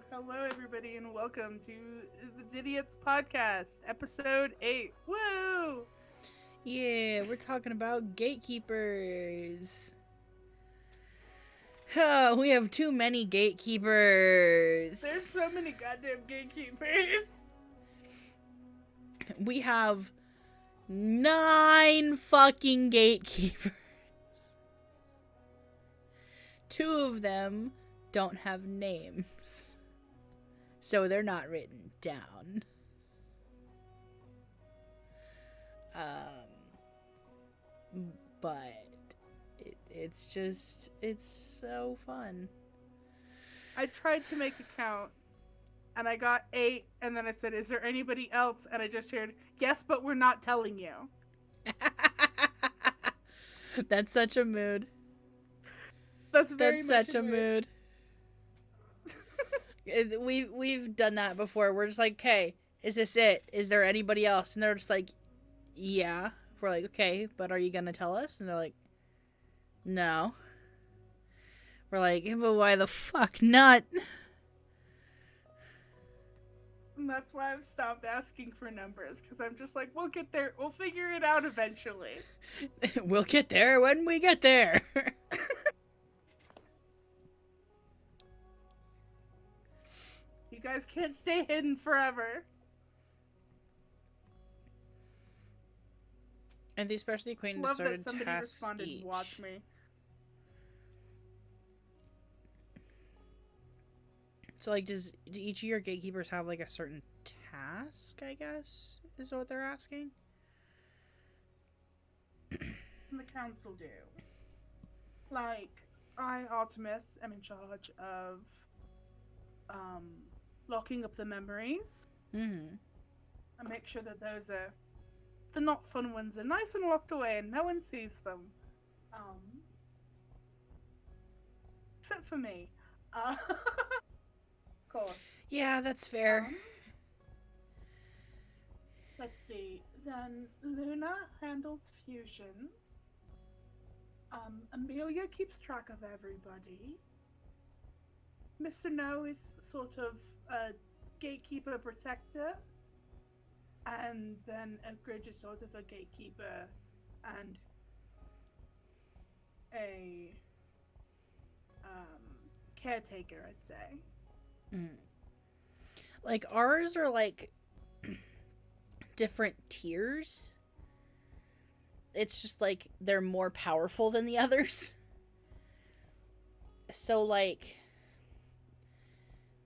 Hello everybody, and welcome to the DIDIOTS podcast, episode 8. Woo! Yeah, we're talking about gatekeepers. Oh, we have too many gatekeepers. There's so many goddamn gatekeepers. We have 9 fucking gatekeepers. 2 of them don't have names, so they're not written down. But it's so fun. I tried to make a count, and I got 8, and then I said, is there anybody else? And I just heard, yes, but we're not telling you. That's such a mood. That's very That's much such a mood. We've done that before. We're just like, okay, is this it? Is there anybody else? And they're just like, yeah. We're like, okay, but are you gonna tell us? And they're like, no. We're like, but why the fuck not? And that's why I've stopped asking for numbers, because I'm just like, we'll get there. We'll figure it out eventually. We'll get there when we get there. You guys can't stay hidden forever. And the special acquaintance Love started that somebody tasks responded, each. watch me. So, like, do each of your gatekeepers have, like, a certain task, I guess, is what they're asking? The council do. Like, I, Artemis, am in charge of locking up the memories. Mm-hmm. And make sure that those are, the not fun ones are nice and locked away and no one sees them. Except for me. Of course. Yeah, that's fair. Let's see. Then Luna handles fusions. Amelia keeps track of everybody. Mr. No is sort of a gatekeeper protector. And then Gridge is sort of a gatekeeper and a caretaker, I'd say. Mm. Like, ours are, like, different tiers. It's just, like, they're more powerful than the others. So, like,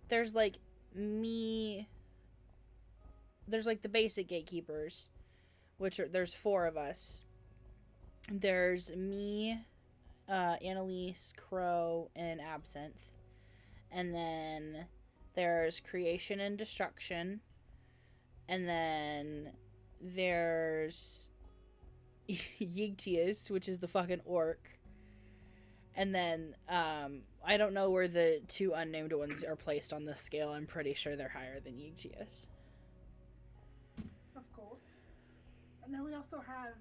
there's, like, me... There's, like, the basic gatekeepers, which are... There's 4 of us. There's me, Annalise, Crow, and Absinthe. And then there's Creation and Destruction. And then there's Yigtius, which is the fucking orc. And then I don't know where the 2 unnamed ones are placed on the scale. I'm pretty sure they're higher than Yigtius. Of course. And then we also have,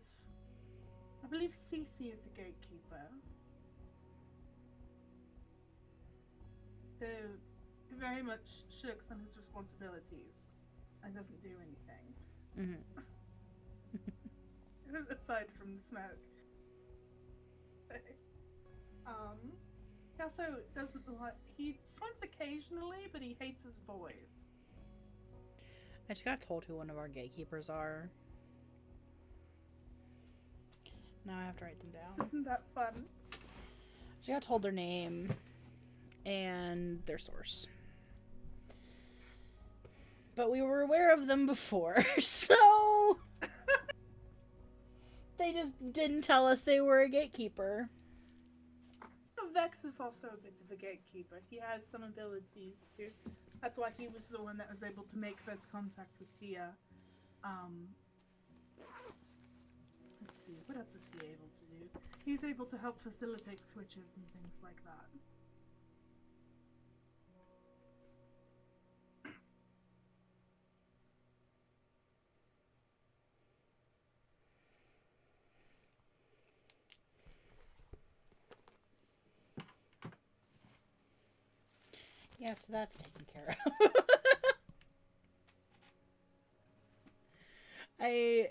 I believe Cece is the gatekeeper. Who very much shirks on his responsibilities and doesn't do anything. Mm-hmm. Aside from the smoke. He also doesn't like, he fronts occasionally, but he hates his voice. I just got told who one of our gatekeepers are. Now I have to write them down. Isn't that fun? I just got told their name and their source. But we were aware of them before, so they just didn't tell us they were a gatekeeper. Vex is also a bit of a gatekeeper. He has some abilities too. That's why he was the one that was able to make first contact with Tia. Let's see, what else is he able to do? He's able to help facilitate switches and things like that. Yeah, so that's taken care of. I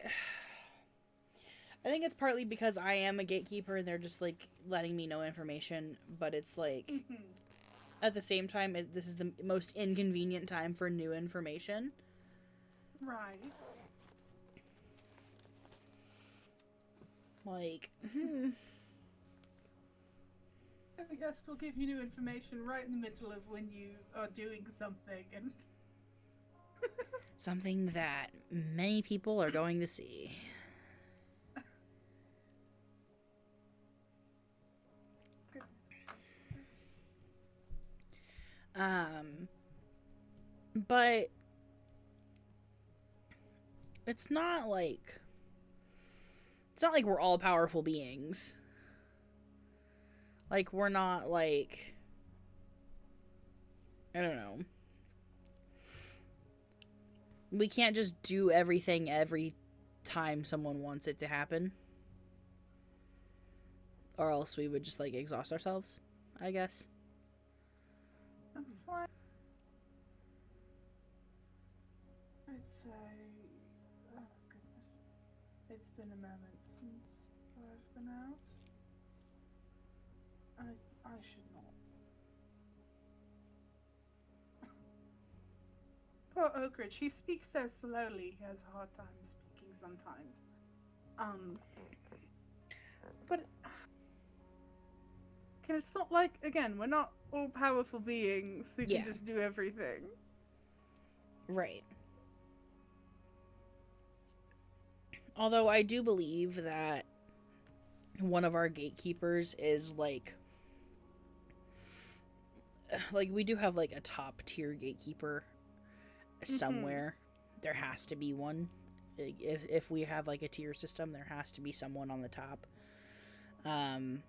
think it's partly because I am a gatekeeper and they're just like letting me know information, but it's like at the same time this is the most inconvenient time for new information. Right. Like, I guess we'll give you new information right in the middle of when you are doing something, and something that many people are going to see. But it's not like we're all powerful beings. Like, we're not like, I don't know. We can't just do everything every time someone wants it to happen. Or else we would just like exhaust ourselves, I guess. it's like, I'd say, oh goodness, it's been a moment since I've been out. I should not. Poor Oak Ridge, he speaks so slowly, he has a hard time speaking sometimes. But it's not like, again, we're not all powerful beings who can just do everything. Right. Although I do believe that one of our gatekeepers is like we do have like a top tier gatekeeper somewhere. There has to be one. If we have like a tier system, there has to be someone on the top. And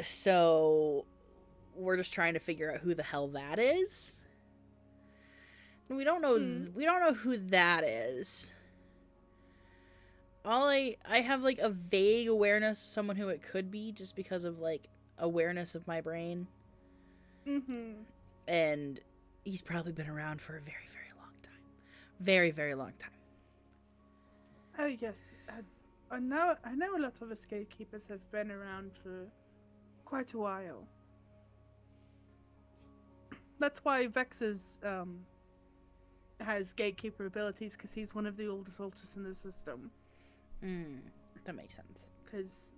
so we're just trying to figure out who the hell that is. And we don't know who that is. I have like a vague awareness of someone who it could be just because of like awareness of my brain. And he's probably been around for a very, very long time. Very, very long time. Oh yes, I know a lot of us gatekeepers have been around for quite a while. That's why Vex has gatekeeper abilities, because he's one of the oldest altars in the system. That makes sense. Because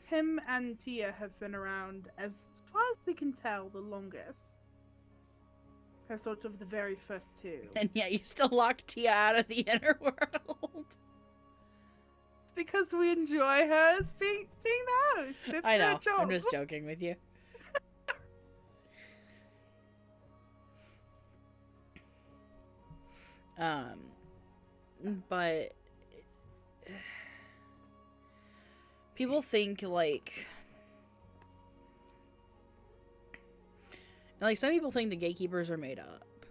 him and Tia have been around, as far as we can tell, the longest. They're sort of the very first two. And yet you still lock Tia out of the inner world. Because we enjoy her as being the host. It's I know. her job. I'm just joking with you. But people think like some people think the gatekeepers are made up.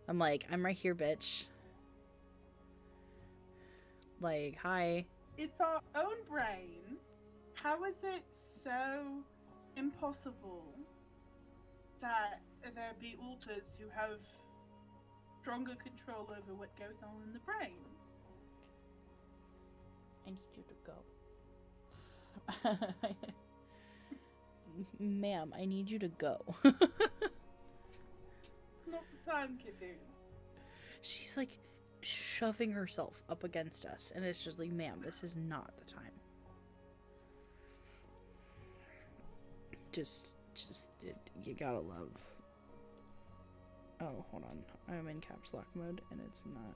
I'm like, I'm right here, bitch. Like, hi. It's our own brain. How is it so impossible that there be alters who have stronger control over what goes on in the brain? I need you to go. Ma'am, I need you to go. It's not the time, kitty. She's like shoving herself up against us, and it's just like, ma'am, this is not the time. You gotta love. Oh, hold on. I'm in caps lock mode, and it's not.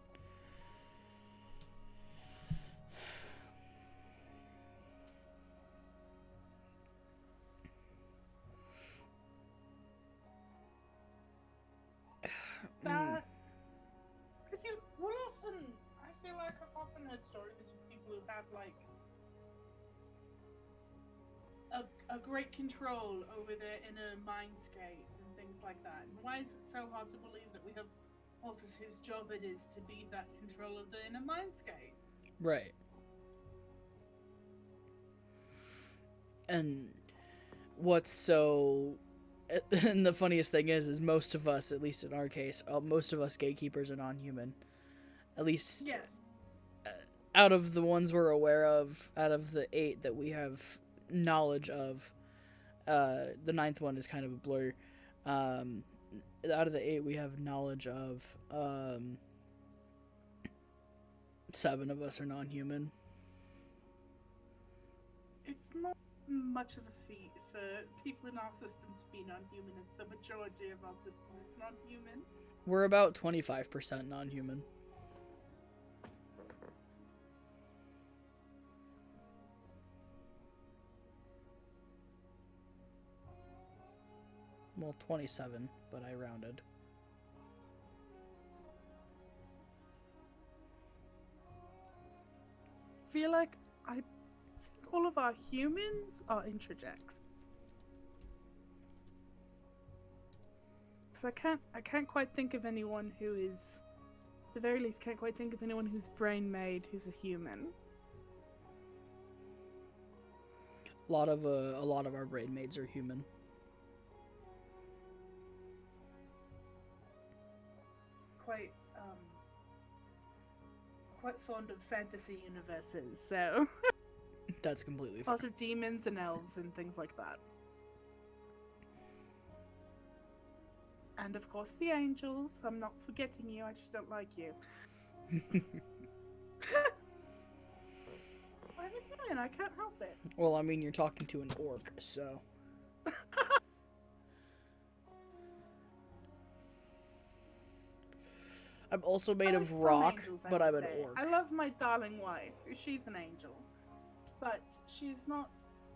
That, because what often, I feel like I've often heard stories of people who have like a great control over their inner mindscape and things like that. And why is it so hard to believe that we have alters whose job it is to be that control of the inner mindscape? Right. And what's so and the funniest thing is most of us, at least in our case, most of us gatekeepers are non-human. At least Yes. out of the ones we're aware of, out of the 8 that we have knowledge of, the 9th one is kind of a blur. Out of the 8 we have knowledge of, 7 of us are non-human. It's not much of a feat for people in our system to be non-human, as the majority of our system is non-human. We're about 25% non-human. Well, 27, but I rounded. Feel like I think all of our humans are introjects. Because I can't quite think of anyone who is, at the very least, can't quite think of anyone who's brain made who's a human. A lot of our brain maids are human. Quite fond of fantasy universes, so That's completely a fine. lot of demons and elves and things like that. And of course the angels. I'm not forgetting you, I just don't like you. What are you doing? I can't help it. Well, I mean, you're talking to an orc, so. I'm also made of rock, angels, but I'm an say. orc. I love my darling wife. She's an angel. But she's not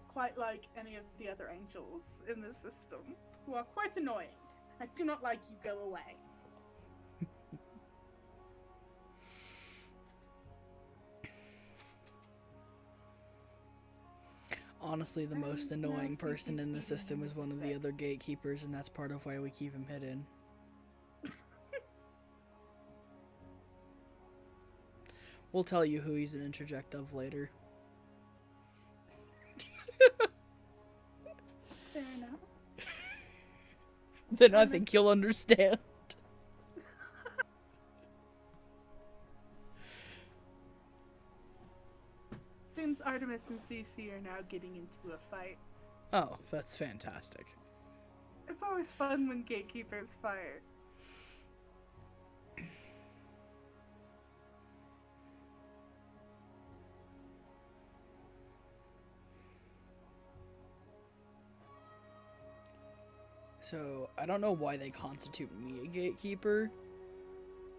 quite like any of the other angels in the system, who are quite annoying. I do not like you, go away. Honestly, the most annoying person in the system is one of the other gatekeepers, and that's part of why we keep him hidden. We'll tell you who he's an interject of later. Fair enough. Then I think you'll understand. Seems Artemis and Cece are now getting into a fight. Oh, that's fantastic. It's always fun when gatekeepers fight. So, I don't know why they constitute me a gatekeeper.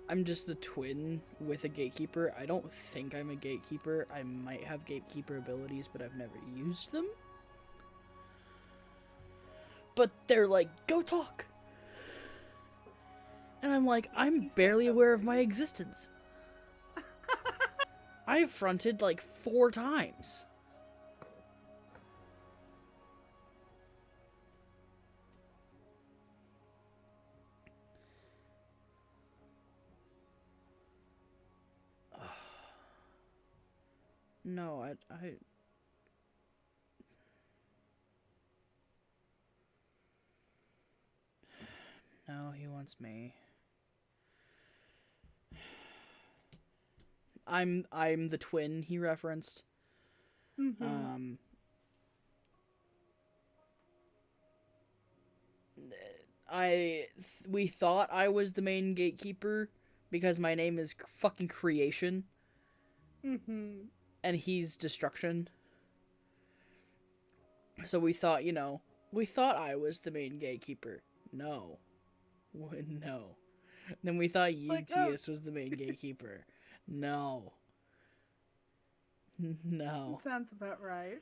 I'm just the twin with a gatekeeper. I don't think I'm a gatekeeper. I might have gatekeeper abilities, but I've never used them. But they're like, go talk! And I'm like, I'm barely aware of my existence. I've fronted like 4 times. No, I... No, he wants me. I'm the twin he referenced. Mm-hmm. We thought I was the main gatekeeper because my name is fucking Creation. Mm-hmm. And he's Destruction. So we thought, we thought I was the main gatekeeper. No. No. Then we thought Yetius was the main gatekeeper. No. No. Sounds about right.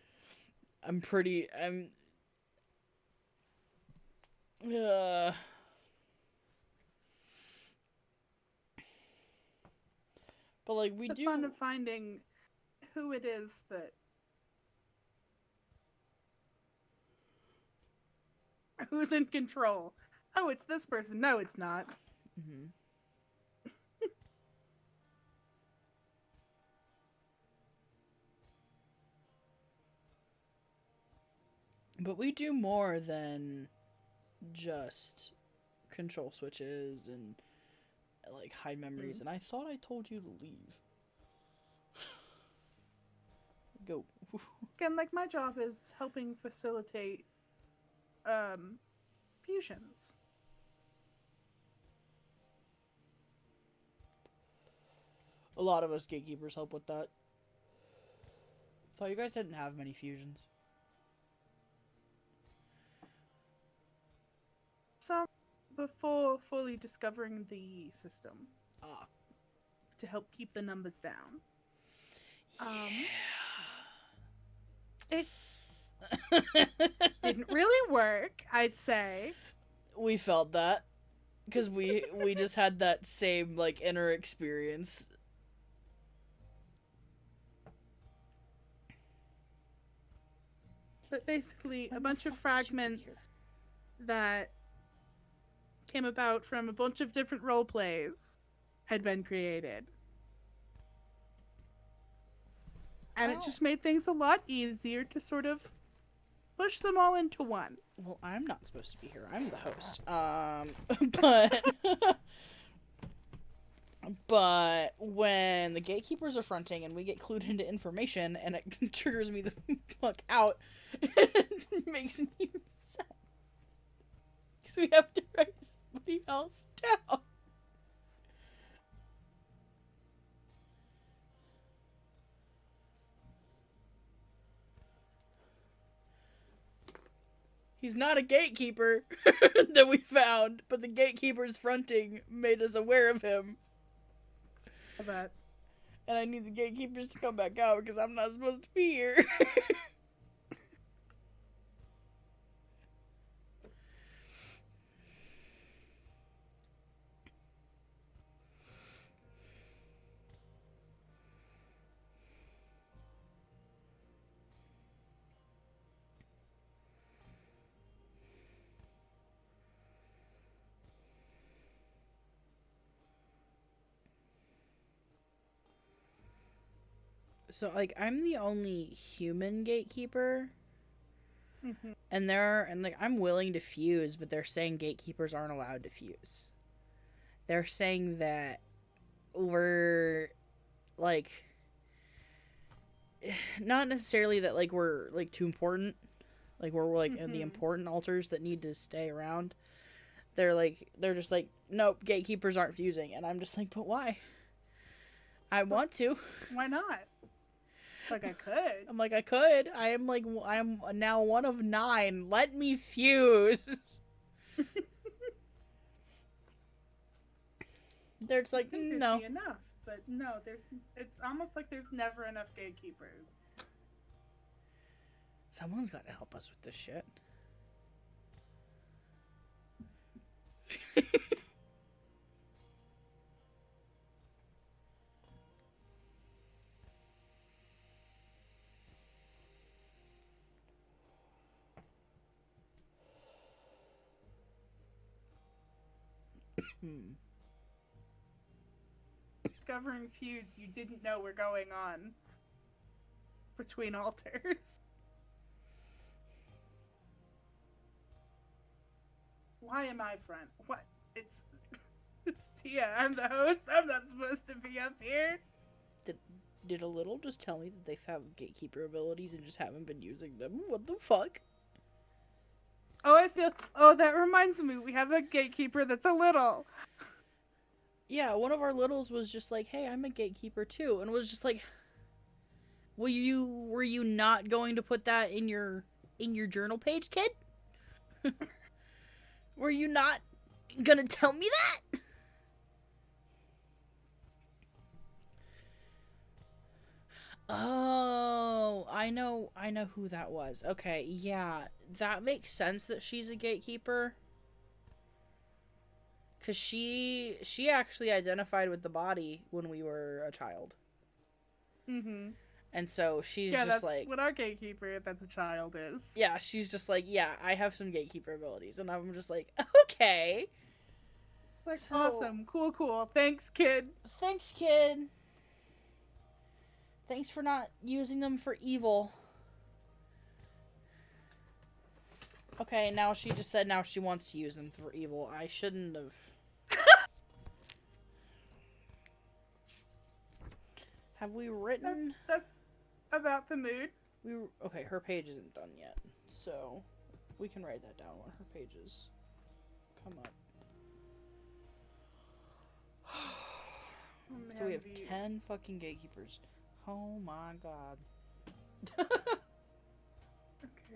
But like we the do fun of finding who it is that who's in control. Oh, it's this person. No, it's not. Mm-hmm. But we do more than just control switches and like hide memories. And I thought I told you to leave. Go. Again, like, my job is helping facilitate fusions. A lot of us gatekeepers help with that. Thought you guys didn't have many fusions. Some before fully discovering the system. Ah. To help keep the numbers down. It didn't really work, I'd say. We felt that. Because we just had that same, like, inner experience. But basically, a bunch of fragments that came about from a bunch of different role plays had been created. And it just made things a lot easier to sort of push them all into one. Well, I'm not supposed to be here. I'm the host. But when the gatekeepers are fronting and we get clued into information and it triggers me the fuck out, it makes me upset. Because we have to write somebody else down. He's not a gatekeeper that we found, but the gatekeeper's fronting made us aware of him. That. And I need the gatekeepers to come back out because I'm not supposed to be here. So, like, I'm the only human gatekeeper. Mm-hmm. And I'm willing to fuse, but they're saying gatekeepers aren't allowed to fuse. They're saying that we're, like, not necessarily that, like, we're, like, too important. Like, we're, like, the important alters that need to stay around. They're just like, nope, gatekeepers aren't fusing. And I'm just like, but why? I want to. Why not? Like, I could. I'm like, I could. I'm now one of 9. Let me fuse. They're just like, no. Be enough, but no, it's almost like there's never enough gatekeepers. Someone's got to help us with this shit. Discovering feuds you didn't know were going on between alters. Why am I front? What? It's Tia. I'm the host. I'm not supposed to be up here. Did a little just tell me that they found gatekeeper abilities and just haven't been using them? What the fuck? Oh, that reminds me. We have a gatekeeper that's a little. Yeah, one of our littles was just like, hey, I'm a gatekeeper too. And was just like, were you not going to put that in your journal page, kid? Were you not gonna tell me that? Oh, I know who that was. Okay, yeah, that makes sense that she's a gatekeeper. Cause she actually identified with the body when we were a child. Mm-hmm. And so she's just that's like, what our gatekeeper that's a child is. Yeah, she's just like, yeah, I have some gatekeeper abilities, and I'm just like, okay. Like, so, awesome, cool. Thanks, kid. Thanks, kid. Thanks for not using them for evil. Okay, now she just said now she wants to use them for evil. I shouldn't have. Have we written? That's about the mood. Okay, her page isn't done yet, so we can write that down when her pages come up. Oh, So we have 10 fucking gatekeepers. Oh my god. Okay,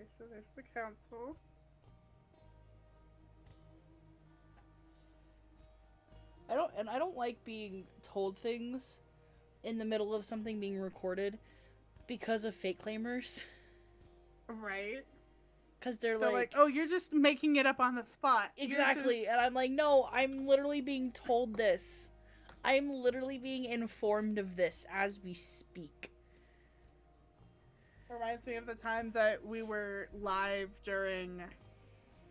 so there's the council. I don't like being told things in the middle of something being recorded because of fake claimers. Right. Because they're like, oh, you're just making it up on the spot. Exactly. And I'm like, no, I'm literally being told this. I'm literally being informed of this as we speak. Reminds me of the time that we were live during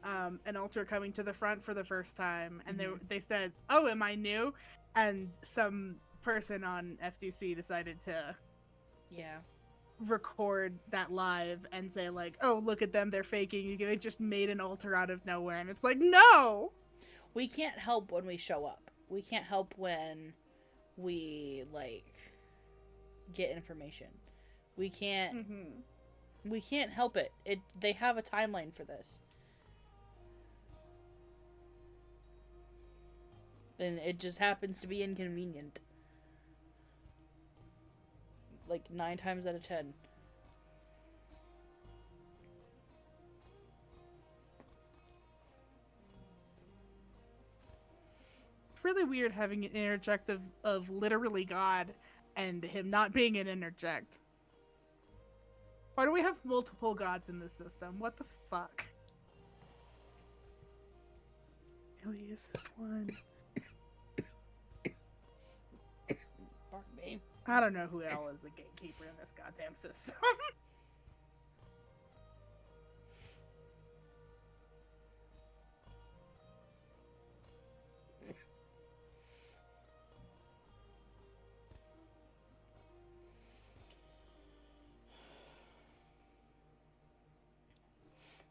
an altar coming to the front for the first time, and they said, oh, am I new? And some person on FTC decided to record that live and say like, oh, look at them, they're faking. They just made an altar out of nowhere. And it's like, no! We can't help when we show up. We can't help when we, like, get information. We can't... We can't help it. They have a timeline for this. And it just happens to be inconvenient. Like, 9 times out of 10. It's really weird having an interject of literally God and him not being an interject. Why do we have multiple gods in this system? What the fuck? Alias is one. Pardon me. I don't know who else is a gatekeeper in this goddamn system.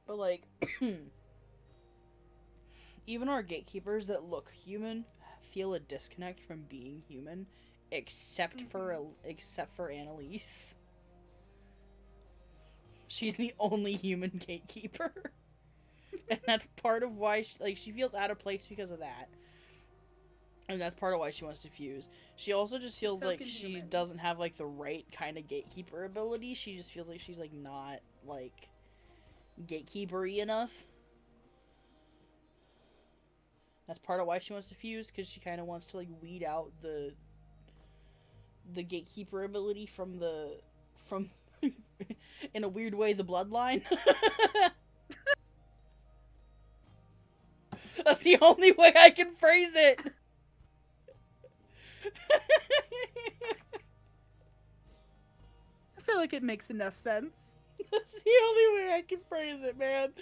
But, like, even our gatekeepers that look human feel a disconnect from being human, except for Annalise. She's the only human gatekeeper. And that's part of why she feels out of place because of that. And that's part of why she wants to fuse. She also just feels like she doesn't have, like, the right kind of gatekeeper ability. She just feels like she's, like, not, like, gatekeeper-y enough. That's part of why she wants to fuse, because she kind of wants to, like, weed out the gatekeeper ability from in a weird way, the bloodline. That's the only way I can phrase it. I feel like it makes enough sense. That's the only way I can phrase it, man.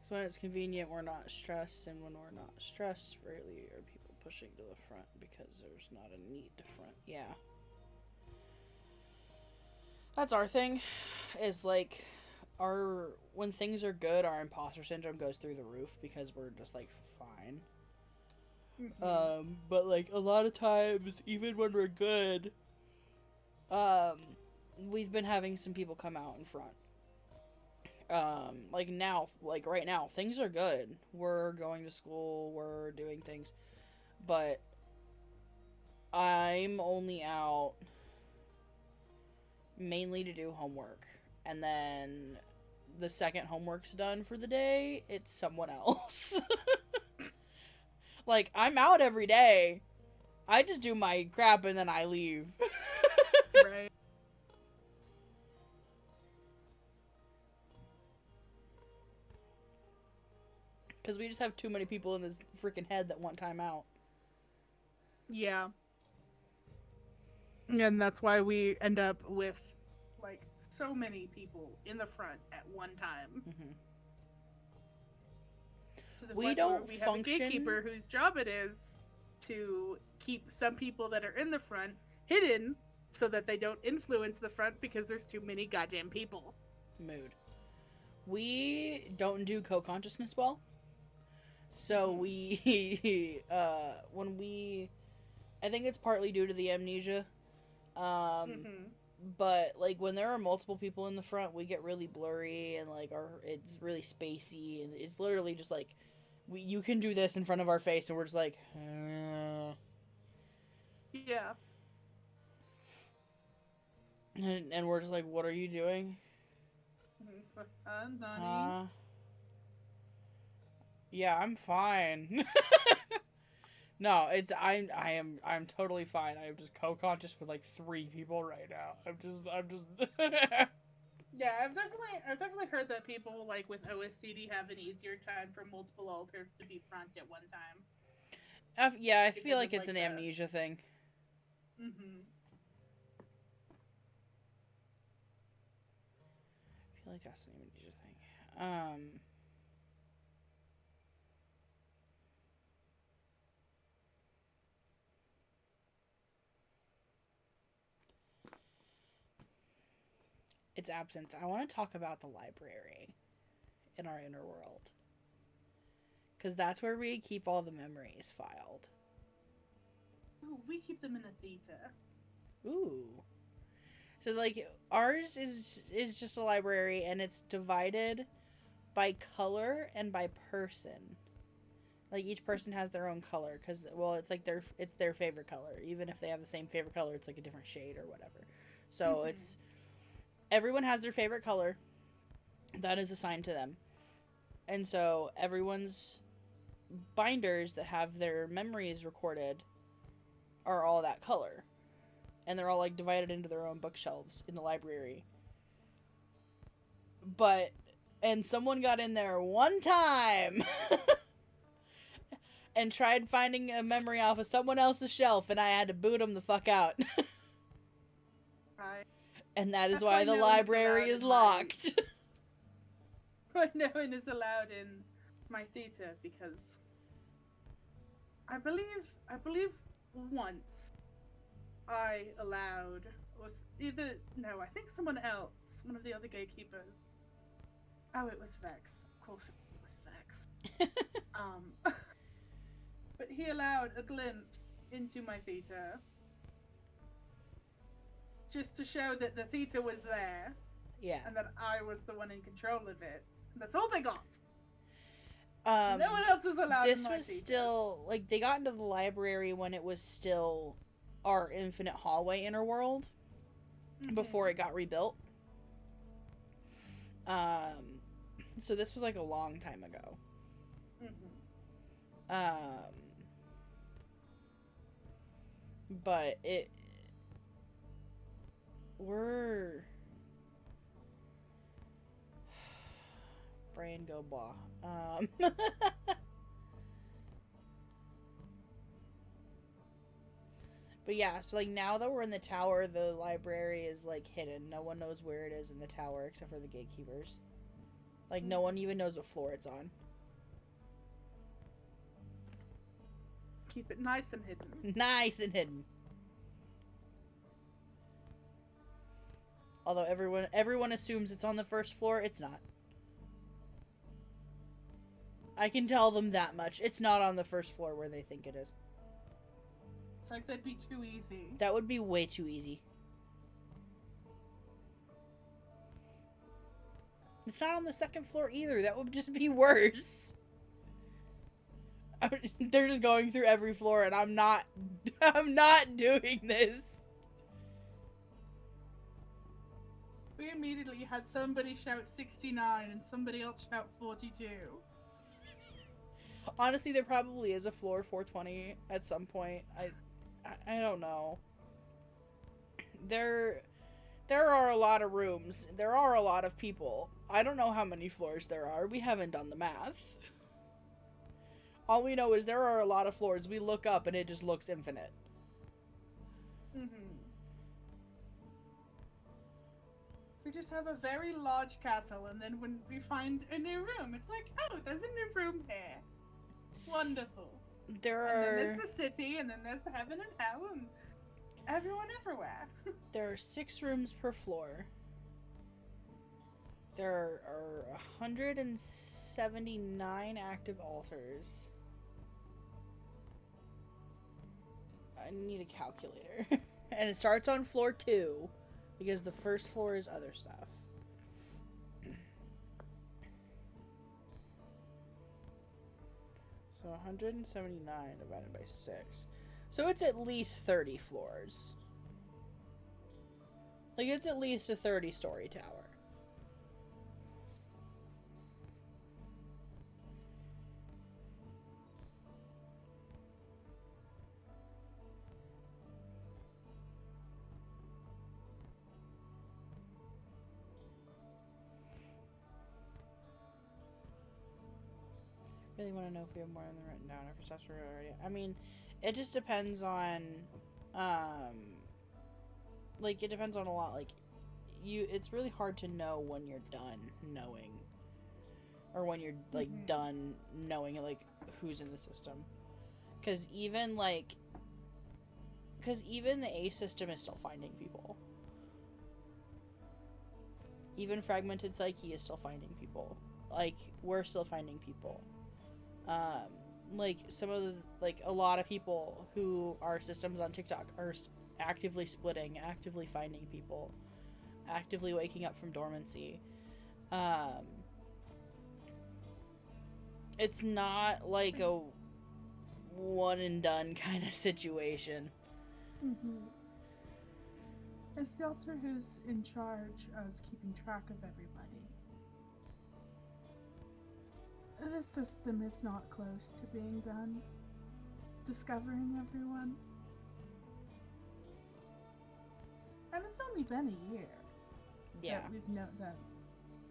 So when it's convenient, we're not stressed, and when we're not stressed, rarely are people pushing to the front because there's not a need to front. Yeah. That's our thing, is like, when things are good, our imposter syndrome goes through the roof because we're just, like, fine. But, like, a lot of times, even when we're good, we've been having some people come out in front. Like now, like right now, things are good. We're going to school, we're doing things, but I'm only out mainly to do homework, and then the second homework's done for the day, it's someone else. Like, I'm out every day. I just do my crap and then I leave. Right. Because we just have too many people in this freaking head that want time out. Yeah. And that's why we end up with, like, so many people in the front at one time. We don't we function. Have a gatekeeper whose job it is to keep some people that are in the front hidden so that they don't influence the front because there's too many goddamn people. Mood. We don't do co-consciousness well. So we, when we, I think it's partly due to the amnesia. But, like, when there are multiple people in the front, we get really blurry and, like, it's really spacey, and it's literally just, like, you can do this in front of our face, and we're just like, Yeah. And we're just like, what are you doing? Yeah, I'm fine. No, I'm totally fine. I'm just co-conscious with like 3 people right now. I'm just Yeah, I've definitely heard that people like with OSCD have an easier time for multiple alters to be front at one time. Yeah, I feel like it's an amnesia thing. I feel like that's an amnesia thing. It's absinthe. I want to talk about the library in our inner world. Because that's where we keep all the memories filed. Ooh, we keep them in a theta. Ooh. So, like, ours is just a library, and it's divided by color and by person. Like, each person has their own color, because, well, it's like it's their favorite color. Even if they have the same favorite color, it's like a different shade or whatever. So, it's... Everyone has their favorite color that is assigned to them. And so everyone's binders that have their memories recorded are all that color. And they're all like divided into their own bookshelves in the library. And someone got in there one time and tried finding a memory off of someone else's shelf, and I had to boot them the fuck out. Right. And that's why the library is locked. No one is allowed in my theta because I believe once I think someone else, one of the other gatekeepers. Oh, it was Vex. Of course it was Vex. But he allowed a glimpse into my theta. Just to show that the theta was there. Yeah. And that I was the one in control of it. And that's all they got. No one else is allowed this in my was theta. Still, like, they got into the library when it was still our infinite hallway inner world. Before it got rebuilt. So this was, like, a long time ago. But we're... Brain go blah. But yeah, so like now that we're in the tower, the library is like hidden. No one knows where it is in the tower except for the gatekeepers. Like no one even knows what floor it's on. Keep it nice and hidden. Nice and hidden. Although everyone assumes it's on the first floor, it's not. I can tell them that much. It's not on the first floor where they think it is. It's like that'd be too easy. That would be way too easy. It's not on the second floor either. That would just be worse. They're just going through every floor and I'm not doing this. We immediately had somebody shout 69 and somebody else shout 42. Honestly, there probably is a floor 420 at some point. I don't know. There are a lot of rooms. There are a lot of people. I don't know how many floors there are. We haven't done the math. All we know is there are a lot of floors. We look up and it just looks infinite. We just have a very large castle, and then when we find a new room, it's like, oh, there's a new room here. Wonderful. There And then are there's the city, and then there's the heaven and hell, and everyone everywhere. there are 6 rooms per floor. There are 179 active altars. I need a calculator. And it starts on floor 2 because the first floor is other stuff. So 179 divided by 6. So it's at least 30 floors. Like, it's at least a 30-story tower. Really want to know if we have more than written down, if it's just already. I mean, it just depends on, like, it depends on a lot. Like, it's really hard to know when you're done knowing, or when you're like done knowing like who's in the system, because even the A system is still finding people. Even fragmented psyche is still finding people. Like, we're still finding people. Like, some of the, like, a lot of people who are systems on TikTok are actively splitting, actively finding people, actively waking up from dormancy. It's not like a one and done kind of situation. It's the altar who's in charge of keeping track of everybody. The system is not close to being done. Discovering everyone. And it's only been a year. Yeah. That we've known that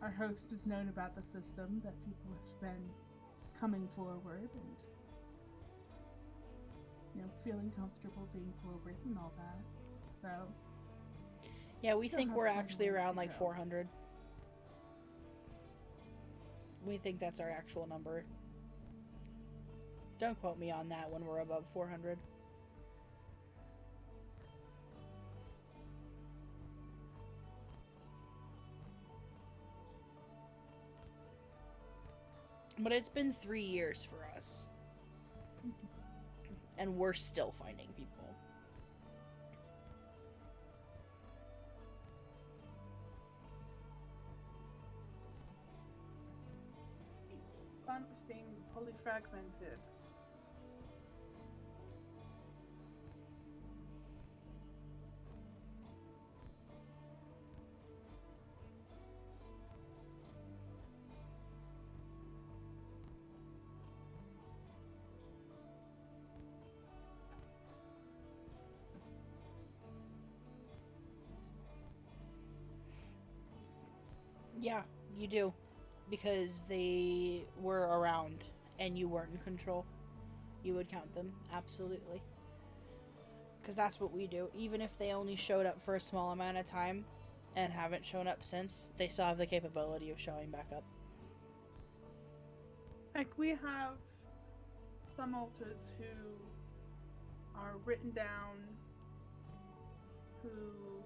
our host has known about the system, that people have been coming forward and, you know, feeling comfortable being forward and all that. So yeah, we think we're actually around like go. 400. We think that's our actual number. Don't quote me on that when we're above 400. But it's been 3 years for us. And we're still finding people. Fun of being fully fragmented. Yeah, you do. Because they were around and you weren't in control. You would count them, absolutely. Because that's what we do. Even if they only showed up for a small amount of time and haven't shown up since, they still have the capability of showing back up. Like, we have some altars who are written down, who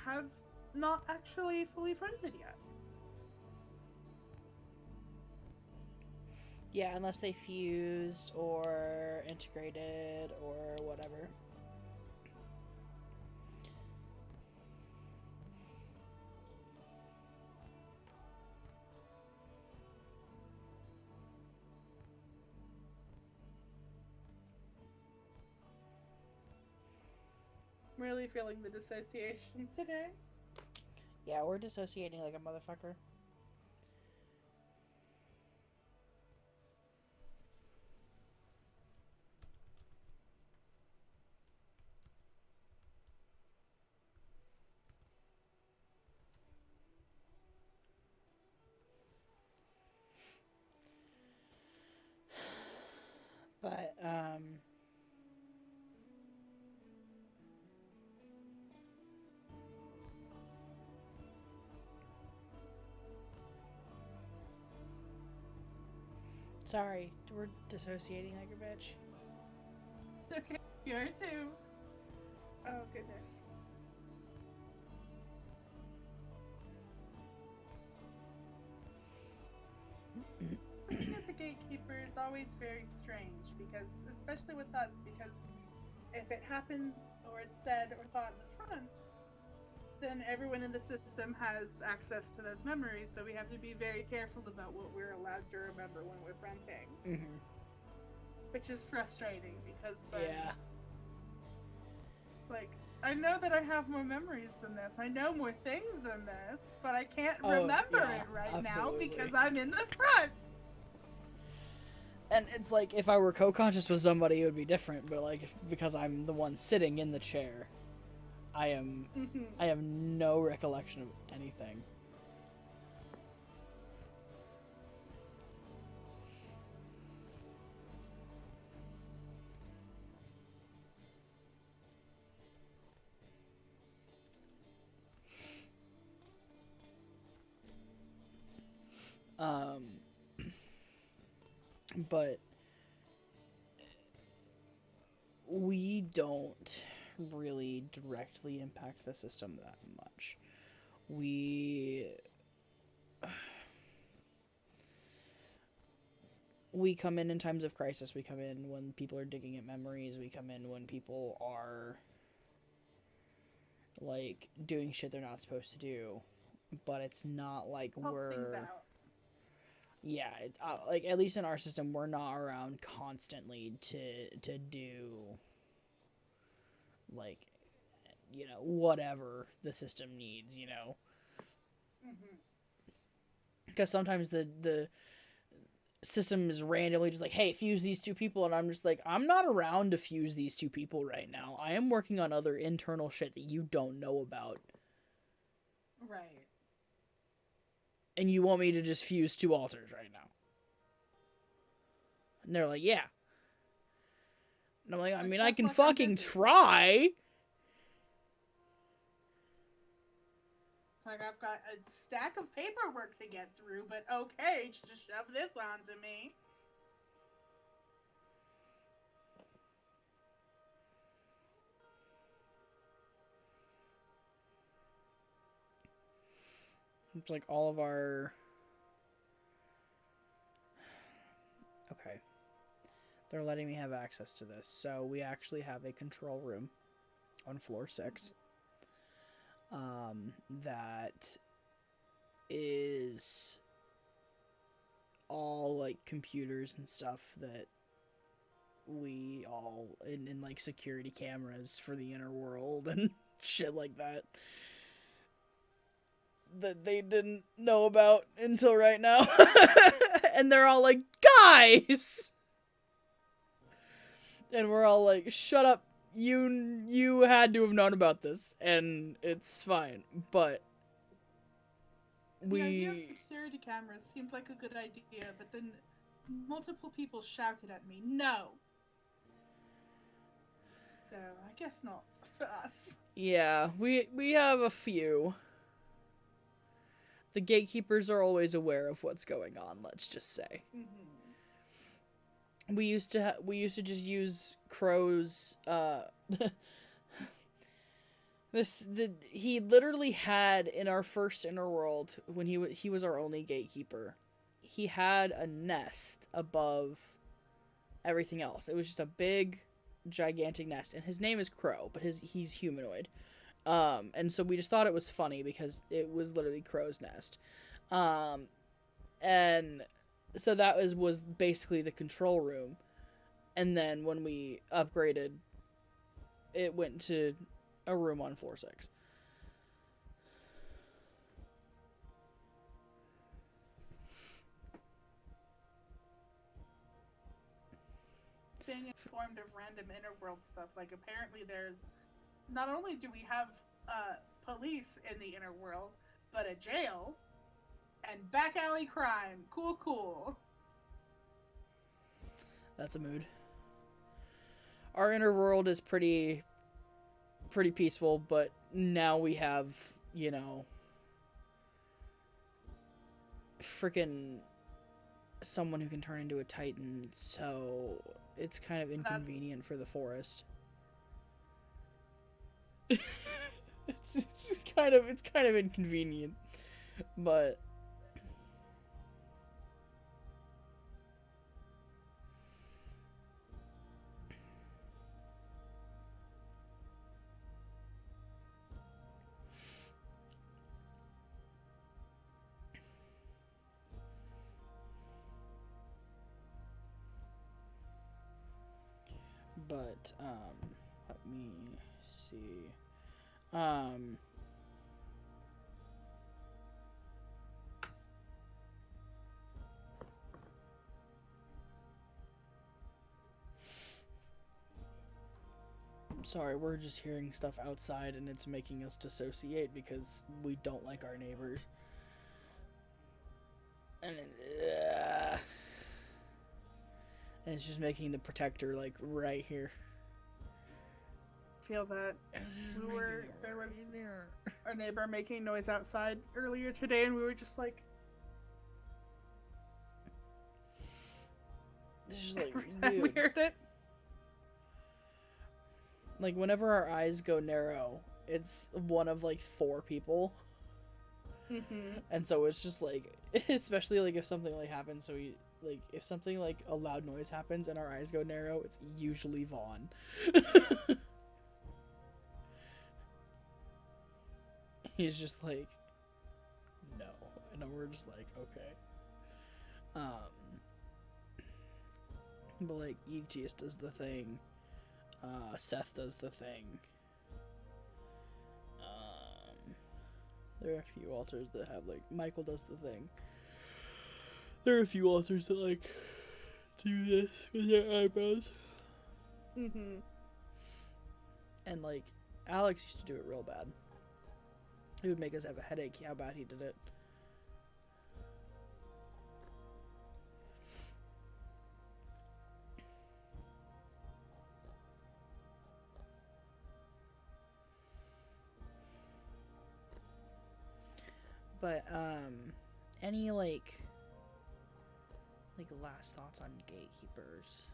have not actually fully fronted yet. Yeah, unless they fused or integrated or whatever. Really feeling the dissociation today. Yeah, we're dissociating like a motherfucker. But, sorry, we're dissociating like a bitch. Okay, you're too. Oh, goodness. Working as a gatekeeper is always very strange because, especially with us, because if it happens or it's said or thought in the front, then everyone in the system has access to those memories, so we have to be very careful about what we're allowed to remember when we're fronting. Mm-hmm. Which is frustrating because then Yeah. it's like, I know that I have more memories than this. I know more things than this, but I can't remember it right now because I'm in the front. And it's like, if I were co-conscious with somebody, it would be different. But like, because I'm the one sitting in the chair, I have no recollection of anything. But we don't really directly impact the system that much. We come in times of crisis. We come in when people are digging at memories. We come in when people are like doing shit they're not supposed to do. But it's not like Help things out. Yeah, like at least in our system, we're not around constantly to do like, you know, whatever the system needs, you know. Because sometimes the system is randomly just like, hey, fuse these two people, and I'm just like, I'm not around to fuse these two people right now. I am working on other internal shit that you don't know about. Right. And you want me to just fuse two altars right now? And they're like, yeah. And I'm like, I mean, I can fucking try. It's like, I've got a stack of paperwork to get through, but okay, just shove this onto me. It's like all of our... Okay. They're letting me have access to this. So we actually have a control room on floor 6. That is all like computers and stuff that we all in like security cameras for the inner world and shit like that they didn't know about until right now. And they're all like, guys, and we're all like, shut up, you had to have known about this, and it's fine. But the idea of security cameras seemed like a good idea, but then multiple people shouted at me, no. So I guess not for us. Yeah, we have a few. The gatekeepers are always aware of what's going on, let's just say. We used to just use Crow's he literally had, in our first inner world, when he was our only gatekeeper, he had a nest above everything else. It was just a big gigantic nest, and his name is Crow, but he's humanoid. And so we just thought it was funny because it was literally Crow's nest. And so that was basically the control room. And then when we upgraded, it went to a room on floor 6. Being informed of random inner world stuff, like apparently there's, not only do we have police in the inner world, but a jail and back alley crime. Cool. That's a mood. Our inner world is pretty peaceful, but now we have, you know, freaking someone who can turn into a titan, so it's kind of inconvenient for the forest. it's kind of inconvenient, but let me see. Sorry, we're just hearing stuff outside and it's making us dissociate because we don't like our neighbors. And it's just making the protector like right here. Feel that. There was our neighbor making noise outside earlier today, and we were just like, just like we heard it. Like whenever our eyes go narrow, it's one of like 4 people. And so it's just like, especially like if something like happens, so we like if something like a loud noise happens and our eyes go narrow, it's usually Vaughn. He's just like, no, and we're just like, okay. But like Yigtius does the thing, Seth does the thing. There are a few altars that have like Michael does the thing. There are a few altars that like do this with their eyebrows. And like Alex used to do it real bad. It would make us have a headache how bad he did it. But any like last thoughts on Gatekeepers?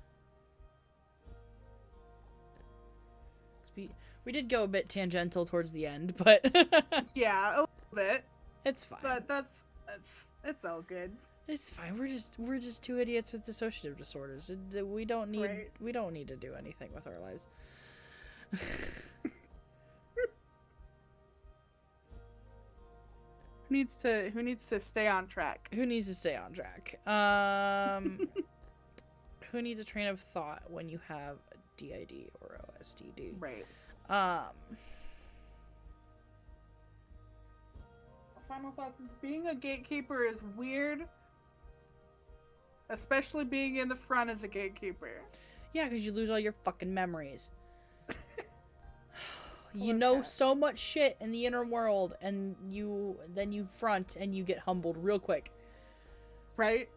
We did go a bit tangential towards the end, but yeah, a little bit. It's fine. But it's all good. It's fine. We're just 2 idiots with dissociative disorders. We don't need to do anything with our lives. Who needs to stay on track? Who needs to stay on track? Who needs a train of thought when you have DID or OSDD? Right. Final thoughts is being a gatekeeper is weird. Especially being in the front as a gatekeeper. Yeah, because you lose all your fucking memories. You know so much shit in the inner world, and then you front and you get humbled real quick. Right?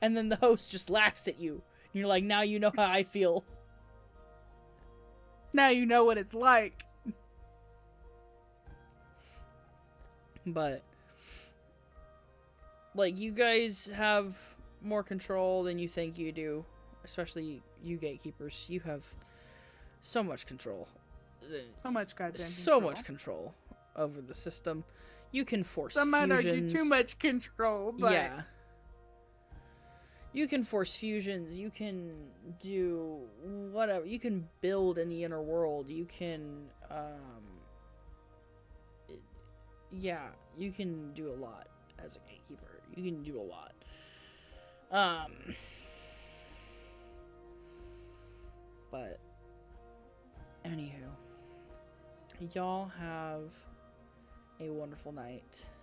And then the host just laughs at you. And you're like, now you know how I feel. Now you know what it's like. But like, you guys have more control than you think you do. Especially you gatekeepers. You have so much control. So much goddamn so much control over the system. You can force Some fusions. might argue too much control, but yeah. You can force fusions. You can do whatever. You can build in the inner world. You can, yeah, you can do a lot as a gatekeeper. You can do a lot. But, anywho, y'all have a wonderful night.